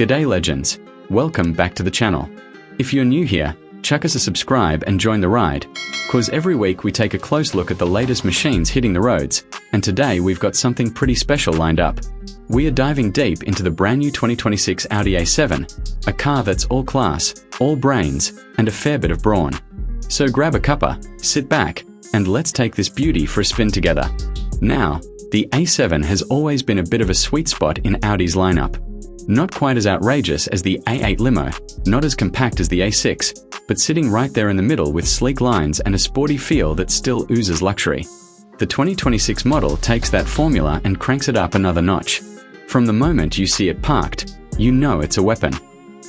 G'day legends, welcome back to the channel. If you're new here, chuck us a subscribe and join the ride, cause every week we take a close look at the latest machines hitting the roads, and today we've got something pretty special lined up. We are diving deep into the brand new 2026 Audi A7, a car that's all class, all brains, and a fair bit of brawn. So grab a cuppa, sit back, and let's take this beauty for a spin together. Now, the A7 has always been a bit of a sweet spot in Audi's lineup. Not quite as outrageous as the A8 limo, not as compact as the A6, but sitting right there in the middle with sleek lines and a sporty feel that still oozes luxury. The 2026 model takes that formula and cranks it up another notch. From the moment you see it parked, you know it's a weapon.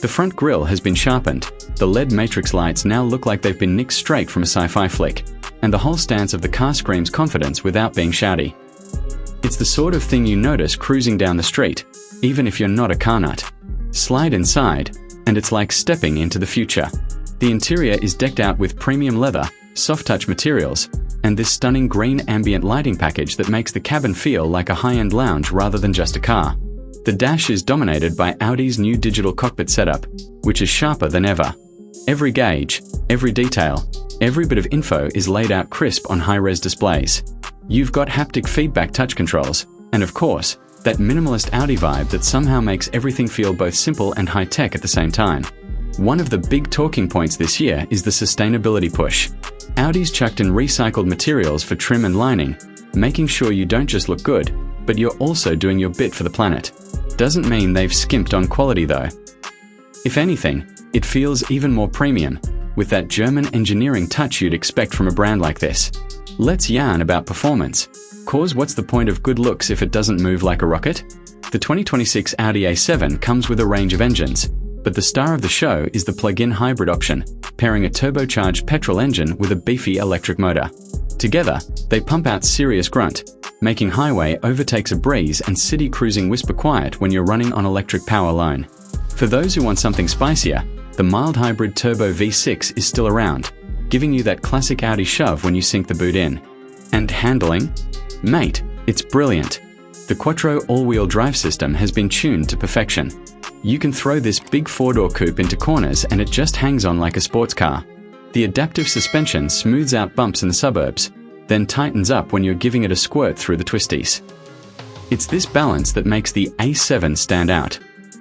The front grille has been sharpened, the LED matrix lights now look like they've been nicked straight from a sci-fi flick, and the whole stance of the car screams confidence without being shouty. It's the sort of thing you notice cruising down the street, even if you're not a car nut. Slide inside, and it's like stepping into the future. The interior is decked out with premium leather, soft-touch materials, and this stunning green ambient lighting package that makes the cabin feel like a high-end lounge rather than just a car. The dash is dominated by Audi's new digital cockpit setup, which is sharper than ever. Every gauge, every detail, every bit of info is laid out crisp on high-res displays. You've got haptic feedback touch controls, and of course, that minimalist Audi vibe that somehow makes everything feel both simple and high-tech at the same time. One of the big talking points this year is the sustainability push. Audi's chucked in recycled materials for trim and lining, making sure you don't just look good, but you're also doing your bit for the planet. Doesn't mean they've skimped on quality though. If anything, it feels even more premium, with that German engineering touch you'd expect from a brand like this. Let's yarn about performance. Cause what's the point of good looks if it doesn't move like a rocket? The 2026 Audi A7 comes with a range of engines, but the star of the show is the plug-in hybrid option, pairing a turbocharged petrol engine with a beefy electric motor. Together, they pump out serious grunt, making highway overtakes a breeze and city cruising whisper quiet when you're running on electric power alone. For those who want something spicier, the mild hybrid turbo V6 is still around, giving you that classic Audi shove when you sink the boot in. And handling? Mate, it's brilliant. The Quattro all-wheel drive system has been tuned to perfection. You can throw this big four-door coupe into corners and it just hangs on like a sports car. The adaptive suspension smooths out bumps in the suburbs, then tightens up when you're giving it a squirt through the twisties. It's this balance that makes the A7 stand out.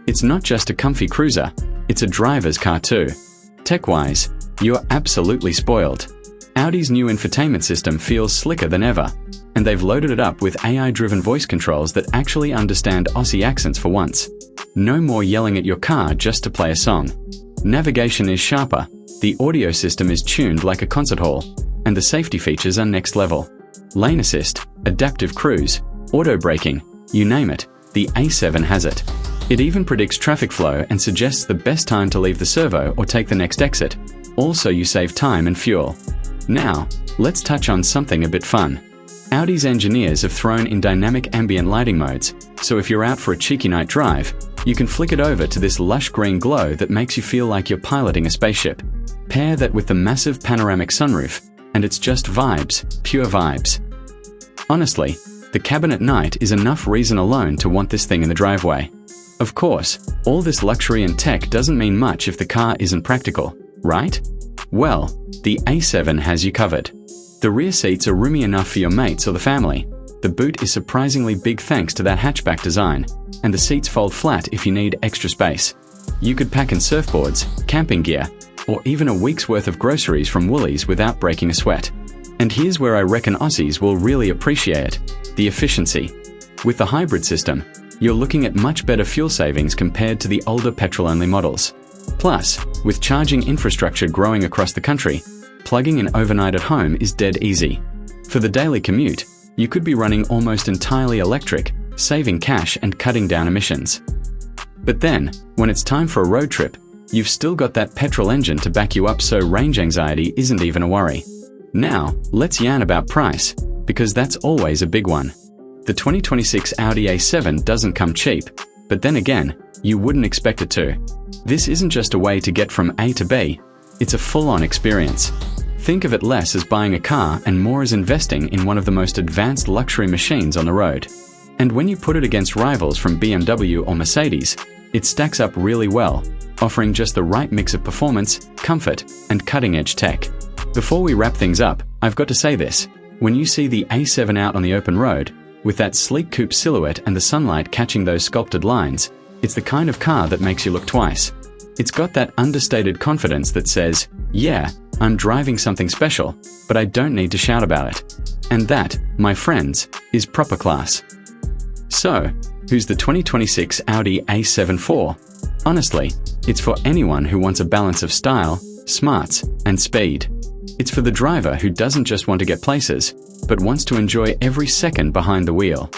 It's not just a comfy cruiser, it's a driver's car too. Tech-wise, you're absolutely spoiled. Audi's new infotainment system feels slicker than ever, and they've loaded it up with AI-driven voice controls that actually understand Aussie accents for once. No more yelling at your car just to play a song. Navigation is sharper, the audio system is tuned like a concert hall, and the safety features are next level. Lane assist, adaptive cruise, auto braking, you name it, the A7 has it. It even predicts traffic flow and suggests the best time to leave the servo or take the next exit. Also, you save time and fuel. Now, let's touch on something a bit fun. Audi's engineers have thrown in dynamic ambient lighting modes, so if you're out for a cheeky night drive, you can flick it over to this lush green glow that makes you feel like you're piloting a spaceship. Pair that with the massive panoramic sunroof, and it's just vibes, pure vibes. Honestly, the cabin at night is enough reason alone to want this thing in the driveway. Of course, all this luxury and tech doesn't mean much if the car isn't practical, right? Well, the A7 has you covered. The rear seats are roomy enough for your mates or the family. The boot is surprisingly big thanks to that hatchback design, and the seats fold flat if you need extra space. You could pack in surfboards, camping gear, or even a week's worth of groceries from Woolies without breaking a sweat. And here's where I reckon Aussies will really appreciate it: the efficiency. With the hybrid system, you're looking at much better fuel savings compared to the older petrol-only models. Plus, with charging infrastructure growing across the country, plugging in overnight at home is dead easy. For the daily commute, you could be running almost entirely electric, saving cash and cutting down emissions. But then, when it's time for a road trip, you've still got that petrol engine to back you up, so range anxiety isn't even a worry. Now, let's yarn about price, because that's always a big one. The 2026 Audi A7 doesn't come cheap, but then again, you wouldn't expect it to. This isn't just a way to get from A to B, it's a full-on experience. Think of it less as buying a car and more as investing in one of the most advanced luxury machines on the road. And when you put it against rivals from BMW or Mercedes, it stacks up really well, offering just the right mix of performance, comfort, and cutting-edge tech. Before we wrap things up, I've got to say this. When you see the A7 out on the open road, with that sleek coupe silhouette and the sunlight catching those sculpted lines, it's the kind of car that makes you look twice. It's got that understated confidence that says, yeah, I'm driving something special, but I don't need to shout about it. And that, my friends, is proper class. So, who's the 2026 Audi A7 for? Honestly, it's for anyone who wants a balance of style, smarts, and speed. It's for the driver who doesn't just want to get places, but wants to enjoy every second behind the wheel.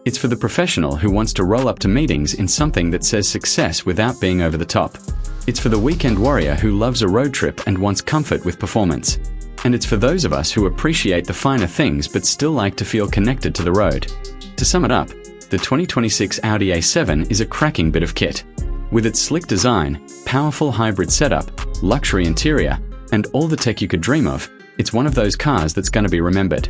It's for the professional who wants to roll up to meetings in something that says success without being over the top. It's for the weekend warrior who loves a road trip and wants comfort with performance. And it's for those of us who appreciate the finer things but still like to feel connected to the road. To sum it up, the 2026 Audi A7 is a cracking bit of kit. With its slick design, powerful hybrid setup, luxury interior, and all the tech you could dream of, it's one of those cars that's going to be remembered.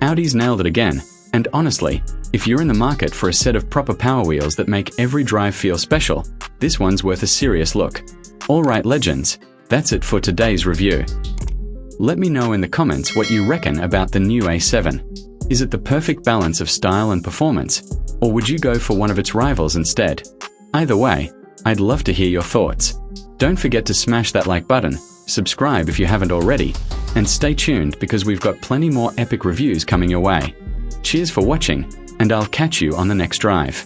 Audi's nailed it again, and honestly, if you're in the market for a set of proper power wheels that make every drive feel special, this one's worth a serious look. Alright legends, that's it for today's review. Let me know in the comments what you reckon about the new A7. Is it the perfect balance of style and performance, or would you go for one of its rivals instead? Either way, I'd love to hear your thoughts. Don't forget to smash that like button, subscribe if you haven't already, and stay tuned because we've got plenty more epic reviews coming your way. Cheers for watching, and I'll catch you on the next drive.